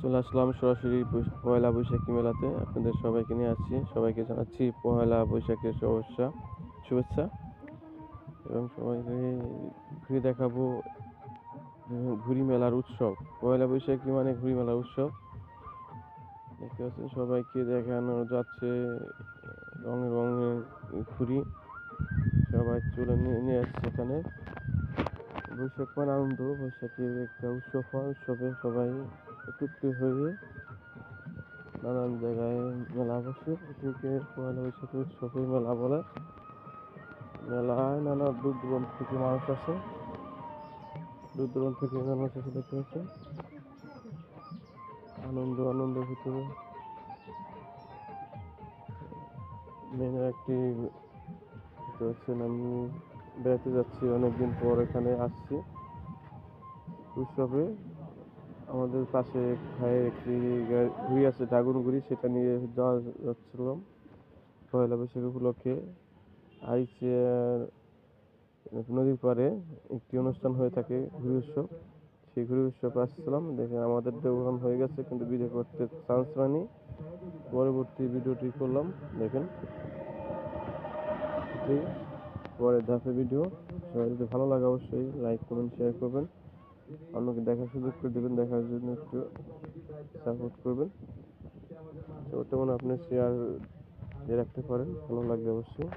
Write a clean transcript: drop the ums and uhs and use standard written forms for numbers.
চলে আসলাম সরাসরি পয়লা বৈশাখী মেলাতে। আপনাদের সবাইকে নিয়ে আসছি। সবাইকে জানাচ্ছি পয়লা বৈশাখের শুভেচ্ছা এবং সবাইকে ঘুরে দেখাবো ঘুড়ি মেলার উৎসব। পয়লা বৈশাখী মানে ঘুড়ি মেলার উৎসব। দেখতে পাচ্ছেন সবাইকে দেখানো যাচ্ছে রঙে রঙে ঘুড়ি। সবাই চলে নিয়ে আসছে এখানে। বৈশাখ মানে আনন্দ, বৈশাখের একটা উৎসব হয়। উৎসবে সবাই একত্রিত হয়ে নানান জায়গায় মেলা বসে। এটিকে পয়লা বৈশাখী উৎসবে মেলা বলে। মেলায় নানা দূর দূরান্ত থেকে মানুষ আসে। দেখতে পাচ্ছেন আনন্দের ভিতরে মেয়ের একটি দেখতে পাচ্ছেন। আমি বেড়াতে যাচ্ছি, অনেকদিন পর এখানে আসছি উৎসবে। আমাদের পাশে ভাইয়ের একটি ঘুড়ি আছে, ড্রাগন ঘুড়ি, সেটা নিয়ে যাচ্ছিলাম পয়লা বৈশাখ উপলক্ষে। আইচিয়ার নদীর পাড়ে একটি অনুষ্ঠান হয়ে থাকে ঘুড়ি উৎসব। সেই ঘুড়ি উৎসবে আসছিলাম, দেখে আমাদের দেওয়ান হয়ে গেছে কিন্তু ভিডিও করতে চান্স পাইনি। পরবর্তী ভিডিওটি করলাম, দেখেন এটি পরের ধাপে ভিডিও। সবাই যদি ভালো লাগে অবশ্যই লাইক কমেন্ট শেয়ার করবেন, অন্যকে দেখার সুযোগ করে দেবেন, দেখার জন্য একটু সাপোর্ট করবেন। তো বর্তমানে আপনি শেয়ার দিয়ে রাখতে পারেন, ভালো লাগবে অবশ্যই।